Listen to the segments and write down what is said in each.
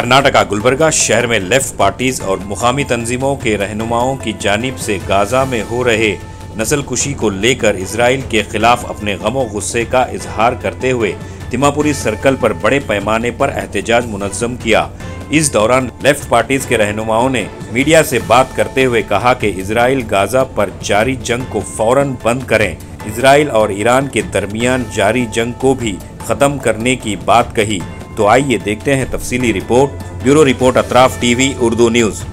कर्नाटका गुलबर्गा शहर में left parties और मुकामी तंजीमों के रहनुमाओं की जानिब से गाजा में हो रहे नस्लकुशी को लेकर इजराइल के खिलाफ अपने गमो गुस्से का इजहार करते हुए तिमापुरी सर्कल पर बड़े पैमाने पर एहतजाज मुनज़्ज़म किया। इस दौरान लेफ्ट पार्टीज के रहनुमाओं ने मीडिया से बात करते हुए कहा कि इजराइल गाजा पर जारी जंग को फौरन बंद करें। इजराइल और ईरान के दरमियान जारी जंग को भी खत्म करने की बात कही। तो आइए देखते हैं तफसीली report. Bureau report Atraf TV Urdu news.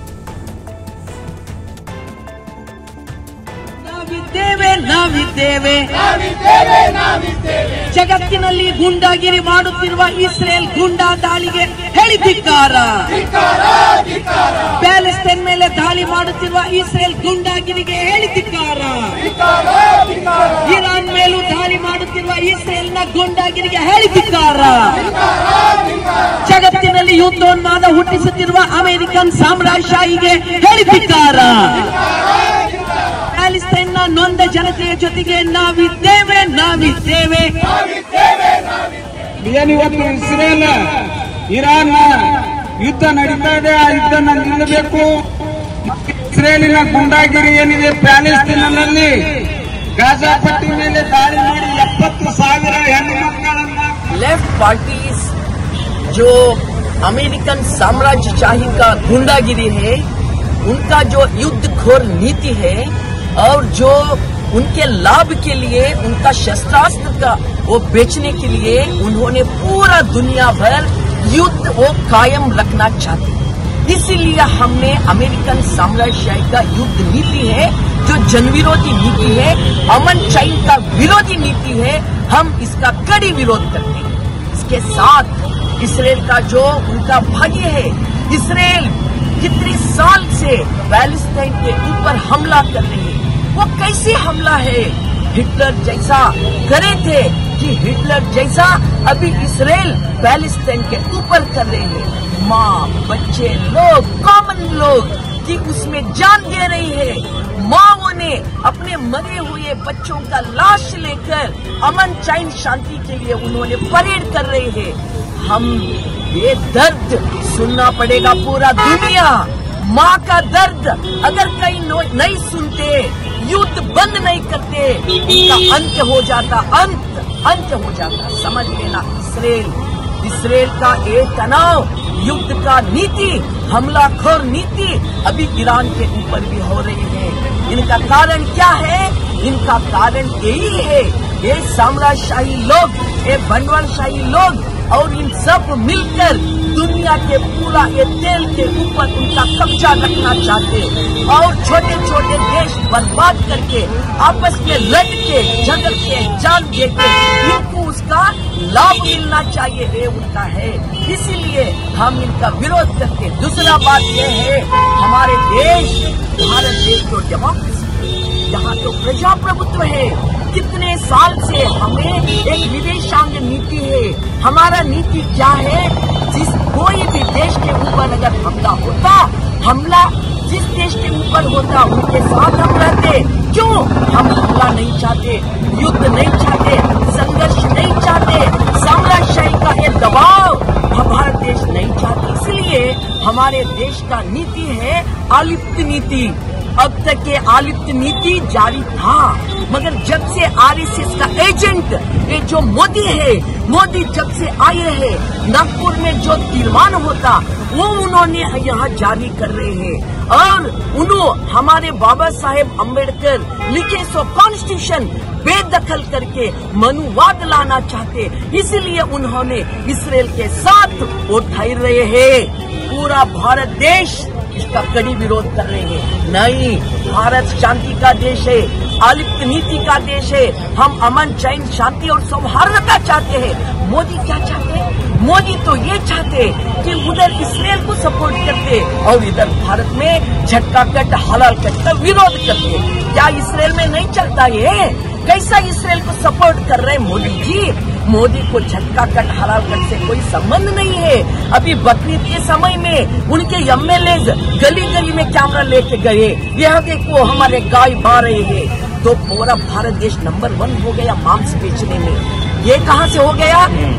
ಜಗತ್ತಿನಲ್ಲಿ ಗೂಂಡಾಗಿರಿ ಮಾಡುತ್ತಿರುವ ಇಸ್ರೇಲ್ ಗೂಂಡಾ ದಾಳಿಗೆ ಹೇಳಿ ಧಿಕ್ಕಾರ. ಪ್ಯಾಲೆಸ್ತೈನ್ ಮೇಲೆ ದಾಳಿ ಮಾಡುತ್ತಿರುವ ಇಸ್ರೇಲ್ ಗೂಂಡಾಗಿರಿಗೆ ಹೇಳಿ ಧಿಕ್ಕಾರ. ಇರಾನ್ ಮೇಲೂ ದಾಳಿ ಮಾಡುತ್ತಿರುವ ಇಸ್ರೇಲ್ನ ಗೂಂಡಾಗಿರಿಗೆ ಹೇಳಿ ಧಿಕ್ಕಾರ. ಜಗತ್ತಿನಲ್ಲಿ ಯುದ್ಧೋನ್ಮಾದ ಹುಟ್ಟಿಸುತ್ತಿರುವ ಅಮೆರಿಕನ್ ಸಾಮ್ರಾಜ್ಯಶಾಹಿಗೆ ಹೇಳಿ ಧಿಕ್ಕಾರ. ಪ್ಯಾಲೆಸ್ತೈನ್ನ ನೊಂದ ಜನತೆಯ ಜೊತೆಗೆ ನಾವಿದ್ದೇವೆ. ಏನಿವತ್ತು ಇಸ್ರೇಲ್ ಇರಾನ್ ಯುದ್ಧ ನಡೀತಾ ಇದೆ, ಆ ಯುದ್ಧ ನಿಲ್ಲಬೇಕು. ಇಸ್ರೇಲಿನ ಗುಂಡಾಗಿರಿ ಏನಿದೆ ಪ್ಯಾಲೆಸ್ತೈನ್ನಲ್ಲಿ ಗಾಜಾ ಪಟ್ಟಿ ಮೇಲೆ ದಾಳಿ ಮಾಡಿ 70,000 ಹೆಣ್ಣು ಮಕ್ಕಳನ್ನ लेफ्ट पार्टीज जो अमेरिकन साम्राज्यशाही का गुंडागिरी है, उनका जो युद्धखोर नीति है और जो उनके लाभ के लिए उनका शस्त्रास्त्र का वो बेचने के लिए उन्होंने पूरा दुनिया भर युद्ध वो कायम रखना चाहते। इसीलिए हमने अमेरिकन साम्राज्यशाही का युद्ध नीति है, जो जन विरोधी नीति है, अमन चैन का विरोधी नीति है, हम इसका कड़ी विरोध करते हैं। इसके साथ इसराइल का जो उनका भाग्य है, इसराइल कितने साल से पैलेस्टाइन के ऊपर हमला कर रही है। वो कैसे हमला है? हिटलर जैसा करे थे कि हिटलर जैसा अभी इसराइल पैलेस्टाइन के ऊपर कर रहे हैं। माँ, बच्चे लोग, कॉमन लोग कि उसमें जान दे रही है। माँओं ने अपने मरे हुए बच्चों का लाश लेकर अमन चैन शांति के लिए उन्होंने परेड कर रहे हैं। हम ये दर्द सुनना पड़ेगा पूरा दुनिया। माँ का दर्द अगर कहीं नहीं सुनते, युद्ध बंद नहीं करते, इसका अंत हो जाता। अंत हो जाता। समझ लेना, इसराइल का एक तनाव युद्ध का नीति, हमलाखोर नीति अभी ईरान के ऊपर भी हो रही है। इनका कारण क्या है? इनका कारण यही है, ये साम्राज्यशाही लोग, ये भंडवालशाही लोग और इन सब मिलकर दुनिया के पूरा ये तेल के ऊपर उनका कब्जा रखना चाहते और छोटे छोटे देश बर्बाद करके आपस में लड़ के झगड़ के जान दे के इनको उसका लाभ मिलना चाहिए, ये उनका है। इसीलिए हम इनका विरोध करते। दूसरा बात यह है, हमारे देश भारत देश तो डेमोक्रेसी, यहाँ तो प्रजाप्रभुत्व है। कितने साल से हमें एक विदेशांग नीति है। हमारा नीति क्या है? जिस कोई भी देश के ऊपर अगर हमला जिस देश के ऊपर होता उनके साथ हम रहते। क्यों? हम हमला नहीं चाहते, युद्ध नहीं चाहते, संघर्ष नहीं चाहते, साम्राज्यशाही का ये दबाव भारत देश नहीं चाहते। इसलिए हमारे देश का नीति है आलिप्त नीति। अब तक ये आलिप्त नीति जारी था, मगर जब से आरएसएस का एजेंट ये जो मोदी है, मोदी जब से आए हैं, नागपुर में जो तीर्मान होता वो उन्होंने यहाँ जारी कर रहे हैं और हमारे बाबा साहेब अम्बेडकर लिखे सो कॉन्स्टिट्यूशन बेदखल करके मनुवाद लाना चाहते। इसलिए उन्होंने इसराइल के साथ वो ठहर रहे हैं। पूरा भारत देश इसका कड़ी विरोध कर रहे हैं। नहीं, भारत शांति का देश है, आलिप्त नीति का देश है। हम अमन चैन शांति और सौहार्दता चाहते हैं। मोदी क्या चाहते हैं? मोदी तो ये चाहते कि उधर इसराइल को सपोर्ट करते और इधर भारत में झटका कट हलाल कट का विरोध करते। क्या इसराइल में नहीं चलता ये? कैसा इसराइल को सपोर्ट कर रहे मोदी जी? मोदी को झटका कट हलाल कट से कोई संबंध नहीं है। अभी बकरीद के समय में उनके एमएलए गली गली में कैमरा लेके गए, यह देखो हमारे गाय बा रहे हैं। तो पूरा भारत देश नंबर 1 हो गया मांस बेचने में। ये कहाँ से हो गया?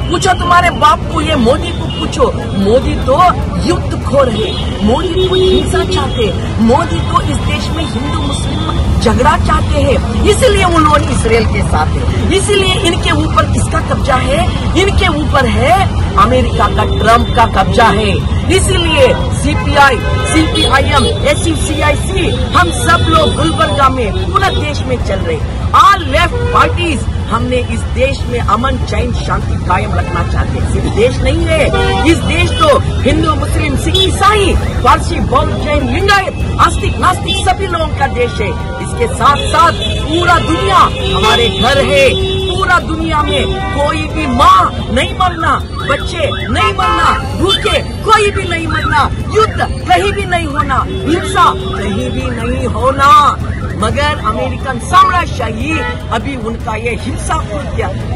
पूछो तुम्हारे बाप को, ये मोदी को पूछो। मोदी तो युद्ध खोर है, मोदी तो हिंसा चाहते, मोदी तो इस देश में हिंदू मुस्लिम झगड़ा चाहते हैं, इसलिए वो लोग इसराइल के साथ है। इसलिए इनके ऊपर किसका कब्जा है? इनके ऊपर है अमेरिका का, ट्रंप का कब्जा है। इसलिए सीपीआई, सीपीआईएम, एसयूसीआईसी, हम सब लोग गुलबर्गा में पूरा देश में चल रहे, ऑल लेफ्ट पार्टीज, हमने इस देश में अमन चैन शांति कायम रखना चाहते हैं। सिर्फ देश नहीं है, इस देश तो हिंदू मुस्लिम सिख ईसाई पारसी बौद्ध जैन लिंगायत आस्तिक नास्तिक सभी लोगों का देश है। इसके साथ साथ पूरा दुनिया हमारे घर है। पूरा दुनिया में कोई भी माँ नहीं मरना, बच्चे नहीं मरना, भूखे कोई भी नहीं मरना, युद्ध कहीं भी नहीं होना, हिंसा कहीं भी नहीं होना। मगर अमेरिकन साम्राज्यशाही अभी उनका ये हिंसा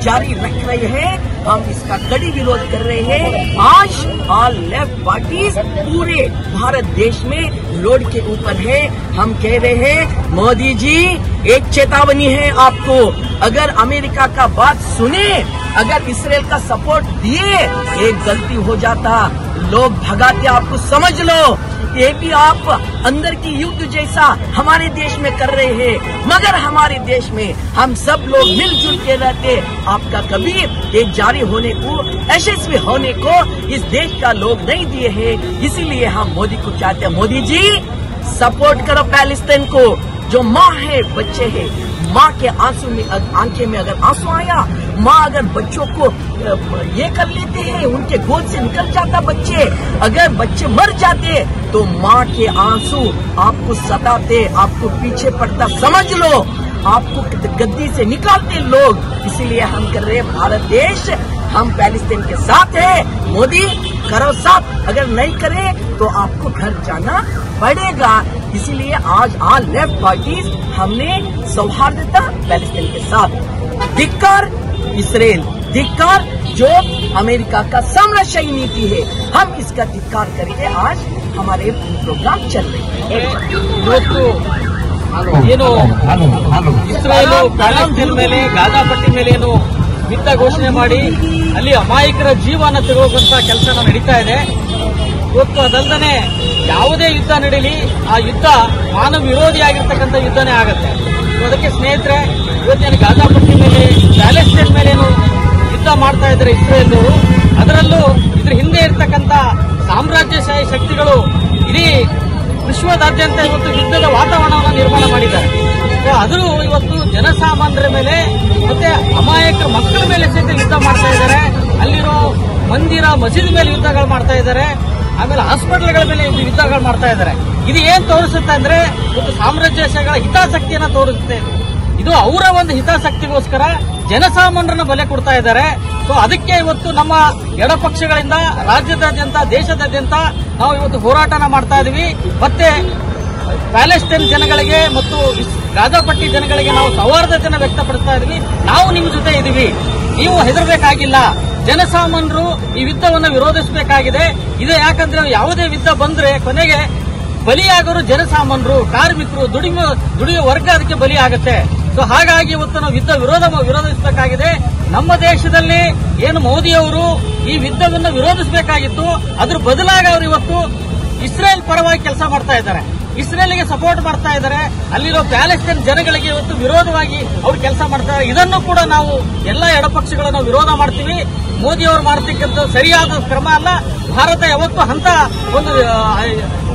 जारी रख रहे हैं। हम इसका कड़ी विरोध कर रहे हैं। आज ऑल लेफ्ट पार्टीज पूरे भारत देश में लोड के ऊपर है। हम कह रहे हैं मोदी जी, एक चेतावनी है आपको, अगर अमेरिका का बात सुने, अगर इसराइल का सपोर्ट दिए, एक गलती हो जाता, लोग भगाते, आपको समझ लो। ये भी आप अंदर की युद्ध जैसा हमारे देश में कर रहे हैं, मगर हमारे देश में हम सब लोग मिलजुल के रहते, आपका कभी एक जारी होने को, यशस्वी होने को इस देश का लोग नहीं दिए हैं। इसीलिए हम मोदी को चाहते हैं, मोदी जी सपोर्ट करो पैलेस्टाइन को। जो माँ है, बच्चे है, माँ के आंसू में, आंखें में अगर आंसू आया, माँ अगर बच्चों को ये कर लेते हैं, उनके गोद से निकल जाता बच्चे, अगर बच्चे मर जाते तो माँ के आंसू आपको सताते, आपको पीछे पड़ता, समझ लो, आपको गद्दी से निकालते लोग। इसीलिए हम कर रहे भारत देश, हम पैलेस्टाइन के साथ है। मोदी करो साथ, अगर नहीं करे तो आपको घर जाना पड़ेगा। इसीलिए आज ऑल लेफ्ट पार्टीज हमने सौहार्दता पैलेस्टाइन के साथ। धिक्कार इसराइल, धिक्कार जो अमेरिका का साम्राज्यशाही नीति है, हम इसका धिक्कार करके आज हमारे प्रोग्राम चल रहे हैं। ಏನು ಇಸ್ರೇಲ್ ಪ್ಯಾಲೆಸ್ಟೈನ್ ಮೇಲೆ ಗಾಜಾ ಪಟ್ಟಿ ಮೇಲೆ ಏನು ಯುದ್ಧ ಘೋಷಣೆ ಮಾಡಿ ಅಲ್ಲಿ ಅಮಾಯಕರ ಜೀವನ ತೆಗೆದುಕೊಂಡ ಕೆಲಸ ನಡೀತಾ ಇದೆ. ಇವತ್ತು ಅದಲ್ಲದೆ ಯಾವುದೇ ಯುದ್ಧ ನಡೀಲಿ, ಆ ಯುದ್ಧ ಮಾನವ ವಿರೋಧಿಯಾಗಿರ್ತಕ್ಕಂಥ ಯುದ್ಧನೇ ಆಗುತ್ತೆ. ಅದಕ್ಕೆ ಸ್ನೇಹಿತರೆ, ಇವತ್ತೇನು ಗಾಜಾ ಪಟ್ಟಿ ಮೇಲೆ ಪ್ಯಾಲೆಸ್ಟೈನ್ ಮೇಲೇನು ಯುದ್ಧ ಮಾಡ್ತಾ ಇದ್ದಾರೆ ಇಸ್ರೇಲ್ನವರು, ಅದರಲ್ಲೂ ಇದ್ರ ಹಿಂದೆ ಇರ್ತಕ್ಕಂಥ ಸಾಮ್ರಾಜ್ಯಶಾಹಿ ಶಕ್ತಿಗಳು ಇಡೀ ವಿಶ್ವದಾದ್ಯಂತ ಇವತ್ತು ಯುದ್ಧದ ವಾತಾವರಣವನ್ನು ನಿರ್ಮಾಣ ಮಾಡಿದ್ದಾರೆ. ಆದರೂ ಇವತ್ತು ಜನಸಾಮಾನ್ಯರ ಮೇಲೆ ಮತ್ತೆ ಅಮಾಯಕರ ಮಕ್ಕಳ ಮೇಲೆ ಸಹಿತ ಯುದ್ಧ ಮಾಡ್ತಾ ಇದ್ದಾರೆ. ಅಲ್ಲಿರೋ ಮಂದಿರ ಮಸೀದಿ ಮೇಲೆ ಯುದ್ಧಗಳು ಮಾಡ್ತಾ ಇದ್ದಾರೆ, ಆಮೇಲೆ ಹಾಸ್ಪಿಟಲ್ಗಳ ಮೇಲೆ ಯುದ್ಧಗಳು ಮಾಡ್ತಾ ಇದ್ದಾರೆ. ಇದು ಏನ್ ತೋರಿಸುತ್ತೆ ಅಂದ್ರೆ ಇವತ್ತು ಸಾಮ್ರಾಜ್ಯಶಾಹಿಗಳ ಹಿತಾಸಕ್ತಿಯನ್ನ ತೋರಿಸುತ್ತೆ. ಇದು ಅವರ ಒಂದು ಹಿತಾಸಕ್ತಿಗೋಸ್ಕರ ಜನಸಾಮಾನ್ಯರನ್ನ ಬಲೆ ಕೊಡ್ತಾ ಇದ್ದಾರೆ. ಸೊ ಅದಕ್ಕೆ ಇವತ್ತು ನಮ್ಮ ಎಡಪಕ್ಷಗಳಿಂದ ರಾಜ್ಯದಾದ್ಯಂತ, ದೇಶದಾದ್ಯಂತ ನಾವು ಇವತ್ತು ಹೋರಾಟನ ಮಾಡ್ತಾ ಇದೀವಿ. ಮತ್ತೆ ಪ್ಯಾಲೆಸ್ಟೈನ್ ಜನಗಳಿಗೆ ಮತ್ತು ಗಾಜಾ ಪಟ್ಟಿ ಜನಗಳಿಗೆ ನಾವು ಸೌಹಾರ್ದತೆಯನ್ನು ವ್ಯಕ್ತಪಡಿಸ್ತಾ ಇದೀವಿ. ನಾವು ನಿಮ್ಮ ಜೊತೆ ಇದೀವಿ, ನೀವು ಹೆದರಬೇಕಾಗಿಲ್ಲ. ಜನಸಾಮಾನ್ಯರು ಈ ಯುದ್ಧವನ್ನು ವಿರೋಧಿಸಬೇಕಾಗಿದೆ. ಇದು ಯಾಕಂದ್ರೆ ಯಾವುದೇ ಯುದ್ಧ ಬಂದ್ರೆ ಕೊನೆಗೆ ಬಲಿಯಾಗೋರು ಜನಸಾಮಾನ್ಯರು, ಕಾರ್ಮಿಕರು, ದುಡಿಯುವ ವರ್ಗ ಅದಕ್ಕೆ ಬಲಿಯಾಗುತ್ತೆ. ಸೊ ಹಾಗಾಗಿ ಇವತ್ತು ನಾವು ಯುದ್ಧ ವಿರೋಧಿಸಬೇಕಾಗಿದೆ. ನಮ್ಮ ದೇಶದಲ್ಲಿ ಏನು ಮೋದಿಯವರು ಈ ಯುದ್ಧವನ್ನು ವಿರೋಧಿಸಬೇಕಾಗಿತ್ತು, ಅದ್ರ ಬದಲಾಗಿ ಅವರು ಇವತ್ತು ಇಸ್ರೇಲ್ ಪರವಾಗಿ ಕೆಲಸ ಮಾಡ್ತಾ ಇದ್ದಾರೆ, ಇಸ್ರೇಲ್ಗೆ ಸಪೋರ್ಟ್ ಮಾಡ್ತಾ ಇದ್ದಾರೆ. ಅಲ್ಲಿರೋ ಪ್ಯಾಲೆಸ್ಟೈನ್ ಜನಗಳಿಗೆ ಇವತ್ತು ವಿರೋಧವಾಗಿ ಅವರು ಕೆಲಸ ಮಾಡ್ತಾರೆ. ಇದನ್ನು ಕೂಡ ನಾವು ಎಲ್ಲ ಎಡಪಕ್ಷಗಳನ್ನು ವಿರೋಧ ಮಾಡ್ತೀವಿ. ಮೋದಿ ಅವರು ಮಾಡ್ತಕ್ಕಂಥ ಸರಿಯಾದ ಕ್ರಮ ಅಲ್ಲ. ಭಾರತ ಯಾವತ್ತೂ ಅಂತ ಒಂದು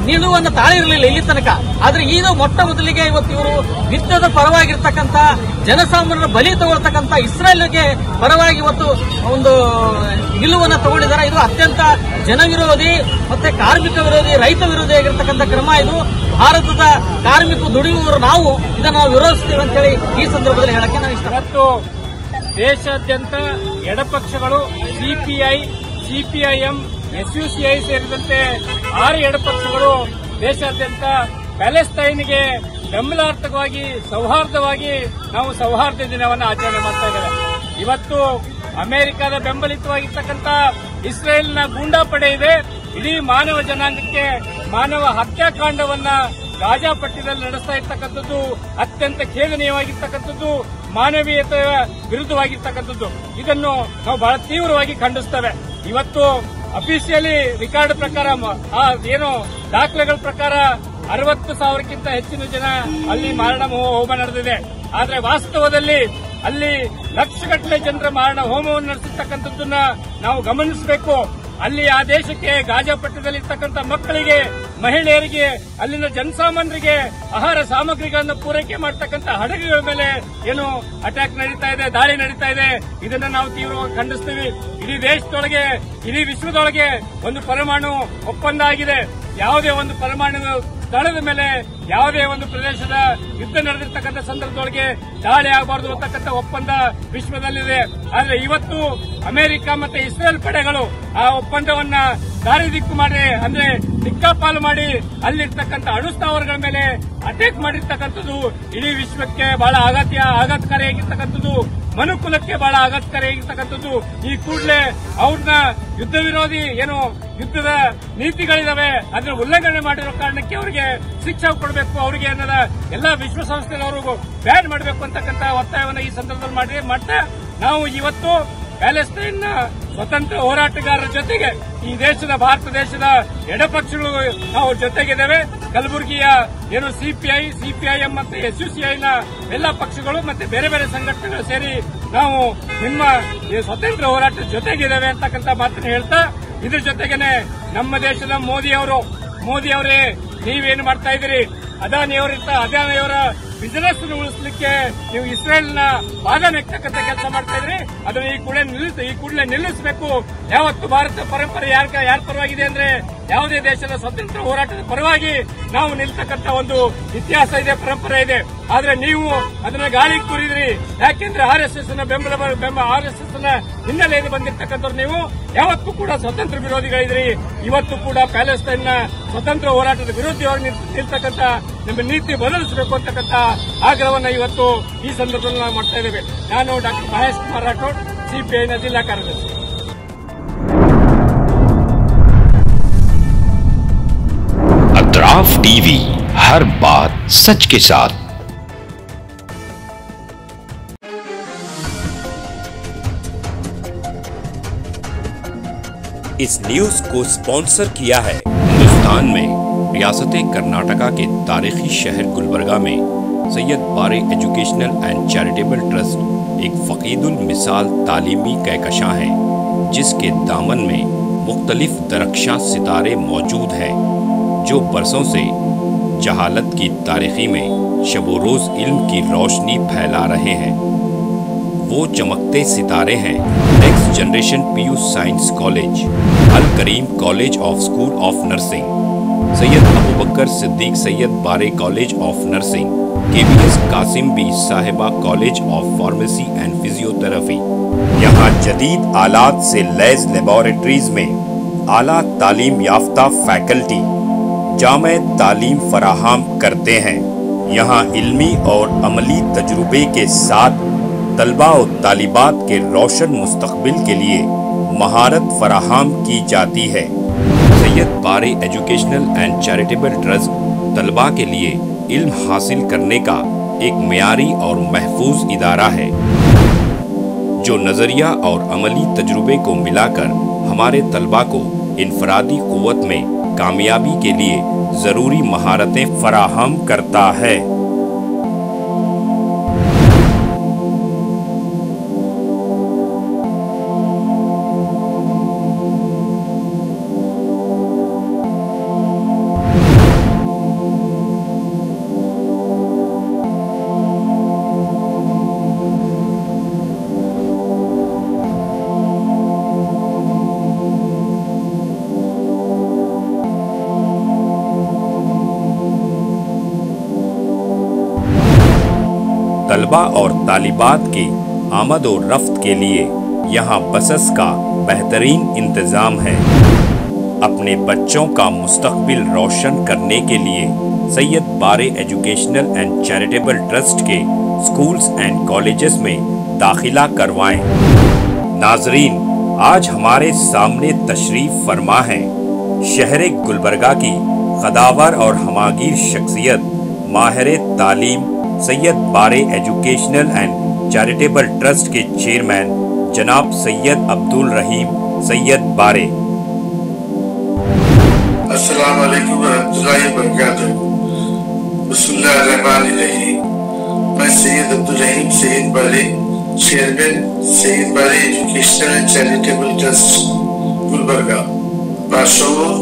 ನಿಲುವನ್ನು ತಾಳಿರಲಿಲ್ಲ ಇಲ್ಲಿ ತನಕ. ಆದ್ರೆ ಇದು ಮೊಟ್ಟ ಮೊದಲಿಗೆ ಇವತ್ತು ಇವರು ಯುದ್ಧದ ಪರವಾಗಿರ್ತಕ್ಕಂಥ, ಜನಸಾಮಾನ್ಯರ ಬಲಿ ತಗೊಳ್ತಕ್ಕಂಥ ಇಸ್ರೇಲ್ಗೆ ಪರವಾಗಿ ಇವತ್ತು ಒಂದು ನಿಲುವನ್ನು ತಗೊಂಡಿದ್ದಾರೆ. ಇದು ಅತ್ಯಂತ ಜನವಿರೋಧಿ ಮತ್ತೆ ಕಾರ್ಮಿಕ ವಿರೋಧಿ, ರೈತ ವಿರೋಧಿಯಾಗಿರ್ತಕ್ಕಂಥ ಕ್ರಮ ಇದು. ಭಾರತದ ಕಾರ್ಮಿಕ ದುಡಿಯುವವರು ನಾವು ಇದನ್ನು ವಿರೋಧಿಸ್ತೇವೆ ಅಂತ ಹೇಳಿ ಈ ಸಂದರ್ಭದಲ್ಲಿ ಹೇಳಕ್ಕೆ ನಾನು ಇಷ್ಟಪಟ್ಟು, ದೇಶಾದ್ಯಂತ ಎಡಪಕ್ಷಗಳು ಸಿಪಿಐ, ಸಿಪಿಐಎಂ, ಎಸ್ಯುಸಿಐ ಸೇರಿದಂತೆ 6 ಎಡಪಕ್ಷಗಳು ದೇಶಾದ್ಯಂತ ಪ್ಯಾಲೆಸ್ಟೈನ್ಗೆ ಬೆಂಬಲಾರ್ಥಕವಾಗಿ, ಸೌಹಾರ್ದವಾಗಿ ನಾವು ಸೌಹಾರ್ದ ದಿನವನ್ನು ಆಚರಣೆ ಮಾಡ್ತಾ ಇದ್ದೇವೆ. ಇವತ್ತು ಅಮೆರಿಕದ ಬೆಂಬಲಿತವಾಗಿರ್ತಕ್ಕಂಥ ಇಸ್ರೇಲ್ನ ಗೂಂಡಾ ಪಡೆ ಇದೆ. ಇಡೀ ಮಾನವ ಜನಾಂಗಕ್ಕೆ ಮಾನವ ಹತ್ಯಾಕಾಂಡವನ್ನ ಗಾಜಾ ಪಟ್ಟಿಯಲ್ಲಿ ನಡೆಸ್ತಾ ಇರ್ತಕ್ಕಂಥದ್ದು ಅತ್ಯಂತ ಖೇದನೀಯವಾಗಿರ್ತಕ್ಕಂಥದ್ದು. ಮಾನವೀಯತೆಯ ವಿರುದ್ಧವಾಗಿರ್ತಕ್ಕಂಥದ್ದು. ಇದನ್ನು ನಾವು ಬಹಳ ತೀವ್ರವಾಗಿ ಖಂಡಿಸ್ತೇವೆ. ಇವತ್ತು ಅಫಿಷಿಯಲಿ ರಿಕಾರ್ಡ್ ಪ್ರಕಾರ ಏನು ದಾಖಲೆಗಳ ಪ್ರಕಾರ 60,000ಕ್ಕಿಂತ ಹೆಚ್ಚಿನ ಜನ ಅಲ್ಲಿ ಮಾರಣ ಹೋಮ ನಡೆದಿದೆ. ಆದ್ರೆ ವಾಸ್ತವದಲ್ಲಿ ಅಲ್ಲಿ ಲಕ್ಷಗಟ್ಟಲೆ ಜನರ ಮಾರಣ ಹೋಮವನ್ನು ನಡೆಸಿರ್ತಕ್ಕಂಥದ್ದನ್ನ ನಾವು ಗಮನಿಸಬೇಕು. ಅಲ್ಲಿ ಆ ದೇಶಕ್ಕೆ ಗಾಜಾಪಟ್ಟಣದಲ್ಲಿರ್ತಕ್ಕಂಥ ಮಕ್ಕಳಿಗೆ, ಮಹಿಳೆಯರಿಗೆ, ಅಲ್ಲಿನ ಜನಸಾಮಾನ್ಯರಿಗೆ ಆಹಾರ ಸಾಮಗ್ರಿಗಳನ್ನು ಪೂರೈಕೆ ಮಾಡತಕ್ಕಂಥ ಹಡಗುಗಳ ಮೇಲೆ ಏನು ಅಟ್ಯಾಕ್ ನಡೀತಾ ಇದೆ, ದಾಳಿ ನಡೀತಾ ಇದೆ. ಇದನ್ನ ನಾವು ತೀವ್ರವಾಗಿ ಖಂಡಿಸ್ತೀವಿ. ಇಡೀ ದೇಶದೊಳಗೆ, ಇಡೀ ವಿಶ್ವದೊಳಗೆ ಒಂದು ಪರಮಾಣು ಒಪ್ಪಂದ ಆಗಿದೆ. ಯಾವುದೇ ಒಂದು ಪರಮಾಣು ಸ್ಥಳದ ಮೇಲೆ ಯಾವುದೇ ಒಂದು ಪ್ರದೇಶದ ಯುದ್ಧ ನಡೆದಿರ್ತಕ್ಕಂಥ ಸಂದರ್ಭದೊಳಗೆ ದಾಳಿ ಆಗಬಾರದು ಅಂತಕ್ಕಂಥ ಒಪ್ಪಂದ ವಿಶ್ವದಲ್ಲಿದೆ. ಆದ್ರೆ ಇವತ್ತು ಅಮೆರಿಕ ಮತ್ತೆ ಇಸ್ರೇಲ್ ಪಡೆಗಳು ಆ ಒಪ್ಪಂದವನ್ನ ದಾರಿದಿಕ್ಕು ಮಾಡಿ, ಅಂದ್ರೆ ದಿಕ್ಕಾಪಾಲು ಮಾಡಿ ಅಲ್ಲಿರ್ತಕ್ಕಂಥ ಅಣು ಸ್ಥಾವರಗಳ ಮೇಲೆ ಅಟ್ಯಾಕ್ ಮಾಡಿರ್ತಕ್ಕಂಥದ್ದು ಇಡೀ ವಿಶ್ವಕ್ಕೆ ಬಹಳ ಆಘಾತಕಾರಿಯಾಗಿರ್ತಕ್ಕಂಥದ್ದು, ಮನುಕುಲಕ್ಕೆ ಬಹಳ ಆಘಾತಕಾರಿಯಾಗಿರ್ತಕ್ಕಂಥದ್ದು. ಈ ಕೂಡಲೇ ಅವ್ರನ್ನ ಯುದ್ಧ ವಿರೋಧಿ ಏನು ಯುದ್ಧದ ನೀತಿಗಳಿದಾವೆ ಅದನ್ನ ಉಲ್ಲಂಘನೆ ಮಾಡಿರೋ ಕಾರಣಕ್ಕೆ ಅವರಿಗೆ ಶಿಕ್ಷೆ ಕೊಡಬೇಕು, ಅವರಿಗೆ ಅನ್ನೋದ ಎಲ್ಲಾ ವಿಶ್ವಸಂಸ್ಥೆಯವರು ಬ್ಯಾನ್ ಮಾಡಬೇಕು ಅಂತಕ್ಕಂಥ ಒತ್ತಾಯವನ್ನು ಈ ಸಂದರ್ಭದಲ್ಲಿ ಮಾಡ್ತಾ ನಾವು ಇವತ್ತು ಪ್ಯಾಲೆಸ್ತೈನ್ನ ಸ್ವತಂತ್ರ ಹೋರಾಟಗಾರರ ಜೊತೆಗೆ ಈ ದೇಶದ, ಭಾರತ ದೇಶದ ಎಡಪಕ್ಷಗಳು ನಾವು ಜೊತೆಗಿದ್ದೇವೆ. ಕಲಬುರಗಿಯ ಏನು ಸಿಪಿಐಎಂ ಮತ್ತು ಎಸ್ಯುಸಿಐನ ಎಲ್ಲ ಪಕ್ಷಗಳು ಮತ್ತೆ ಬೇರೆ ಬೇರೆ ಸಂಘಟನೆಗಳು ಸೇರಿ ನಾವು ನಿಮ್ಮ ಸ್ವತಂತ್ರ ಹೋರಾಟದ ಜೊತೆಗಿದ್ದೇವೆ ಅಂತಕ್ಕಂಥ ಮಾತನ್ನು ಹೇಳ್ತಾ, ಇದ್ರ ಜೊತೆಗೇನೆ ನಮ್ಮ ದೇಶದ ಮೋದಿಯವರೇ ನೀವೇನು ಮಾಡ್ತಾ ಇದ್ದೀರಿ? ಅದಾನಿಯವರ ಬಿಸಿನೆಸ್ ಉಳಿಸಲಿಕ್ಕೆ ನೀವು ಇಸ್ರೇಲ್ನ ಬಾಧ ನೆಕ್ತಕ್ಕಂಥ ಕೆಲಸ ಮಾಡ್ತಾ ಇದ್ರಿ. ಅದನ್ನು ಈ ಕೂಡಲೇ ನಿಲ್ಲಿಸಬೇಕು. ಯಾವತ್ತು ಭಾರತ ಪರಂಪರೆ ಯಾರ ಪರವಾಗಿದೆ ಅಂದ್ರೆ ಯಾವುದೇ ದೇಶದ ಸ್ವತಂತ್ರ ಹೋರಾಟದ ಪರವಾಗಿ ನಾವು ನಿಲ್ತಕ್ಕಂಥ ಒಂದು ಇತಿಹಾಸ ಇದೆ, ಪರಂಪರೆ ಇದೆ. ಆದ್ರೆ ನೀವು ಅದನ್ನ ಗಾಳಿಗೆ ತುರಿದ್ರಿ. ಯಾಕೆಂದ್ರೆ ಆರ್ಎಸ್ಎಸ್ ಆರ್ಎಸ್ಎಸ್ ನ ಹಿನ್ನೆಲೆಯಲ್ಲಿ ಬಂದಿರತಕ್ಕಂಥವ್ರು ನೀವು ಯಾವತ್ತೂ ಕೂಡ ಸ್ವತಂತ್ರ ವಿರೋಧಿಗಳಿದ್ರಿ. ಇವತ್ತು ಕೂಡ ಪ್ಯಾಲೆಸ್ತೈನ್ನ ಸ್ವತಂತ್ರ ಹೋರಾಟದ ವಿರುದ್ಧವಾಗಿ ನಿಲ್ತಕ್ಕಂಥ ನಮ್ಮ ನೀತಿ ಬದಲಿಸಬೇಕು ಅಂತಕ್ಕಂಥ ಆಗ್ರಹವನ್ನು ಇವತ್ತು ಈ ಸಂದರ್ಭದಲ್ಲಿ ನಾವು ಮಾಡ್ತಾ ಇದ್ದೇವೆ. ನಾನು ಡಾಕ್ಟರ್ ಮಹೇಶ್ ಕುಮಾರ್ ರಾಠೋಡ್, ಸಿಪಿಐನ ಜಿಲ್ಲಾ ಕಾರ್ಯದರ್ಶಿ. अतराफ टीवी, हर बात सच के साथ। इस न्यूज को स्पॉन्सर किया है हिंदुस्तान में रियासत कर्नाटका के तारीखी शहर गुलबर्गा में Syed Bare educational and charitable trust एक फकीदुल मिसाल तालीमी कहकशां है, जिसके दामन में मुख्तलिफ दरख्शां सितारे मौजूद हैं, जो बरसों से जहालत की तारीखी में शबो रोज़ इल्म की रोशनी फैला रहे हैं। वो चमकते सितारे हैं next generation PU science college, Al Kareem college of school of nursing, Syed Abu Bakar Siddique Syed Bare college of nursing, KBS Kasim Bi Sahiba college of pharmacy and physiotherapy. यहाँ जदीद आलात से लैस लेबोरेटरीज में आला तालीम याफ्ता फैकल्टी जामे तालीम फराहम करते हैं। यहाँ इल्मी और अमली तजुर्बे के साथ तलबा और तालिबात के रोशन मुस्तकबिल के लिए महारत फराहम की जाती है। Syed Bare educational and charitable trust तलबा के लिए इल्म हासिल करने का एक मियारी और महफूज इदारा है, जो नज़रिया और अमली तजुर्बे को मिलाकर हमारे तलबा को इनफरादी क़ुव्वत में कामयाबी के लिए ज़रूरी महारतें फराहम करता है। तलबा और तालिबात की आमद और रफ्त के लिए यहाँ बसेस का बेहतरीन इंतज़ाम है। अपने बच्चों का मुस्तकबिल रोशन करने के लिए Syed Bare educational and charitable trust के स्कूल्स एंड कॉलेजेस में दाखिला करवाएं। नाजरीन, आज हमारे सामने तशरीफ फरमा है शहर गुलबर्गा की कदावर और हमागीर शख्सियत माहिर तालीम Syed Bare educational and charitable trust के चेयरमैन जनाब सैयद अब्दुल रहीम सैयद बारे। अस्सलाम वालेकुम रहमतुल्लाहि व बरकातुहू। बिस्मिल्लाहिर्रहमानिर्रहीम। मैं सैयद अब्दुल रहीम सैयद बारे, chairman Syed Bare educational and charitable trust Gulbarga, बादशाहों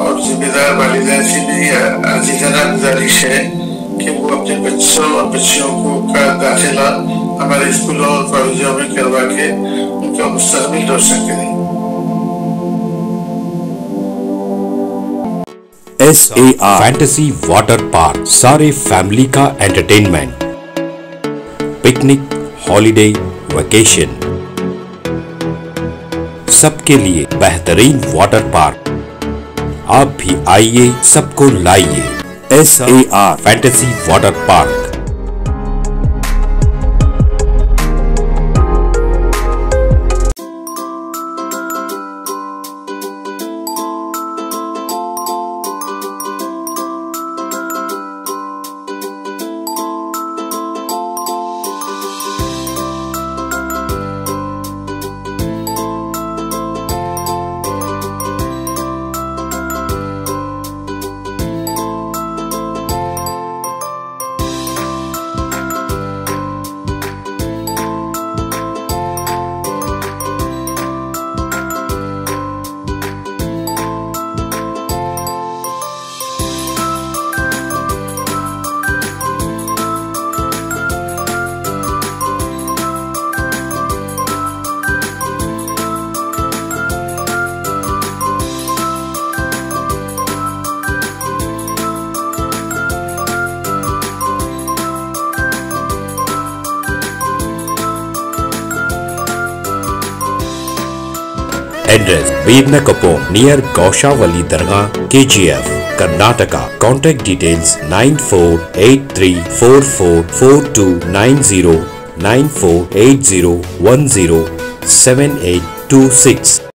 और जिम्मेदार वालिदैन से मेरी अजीज़ाना गुजारिश है कि वो अपने बच्चों और बच्चियों को का दाखिला हमारे स्कूलों और कॉलेजों में करवा के उनका मुस्तकबिल रोशन करें। SAR फैंटेसी वाटर पार्क, सारे फैमिली का एंटरटेनमेंट, पिकनिक, हॉलिडे, वेकेशन, सबके लिए बेहतरीन वाटर पार्क। आप भी आइए, सबको लाइए। SAR fantasy water park. Address: Vednakapo near Gaushavali Dargah, KGF, Karnataka. Contact details: 9483444290, 9480107826.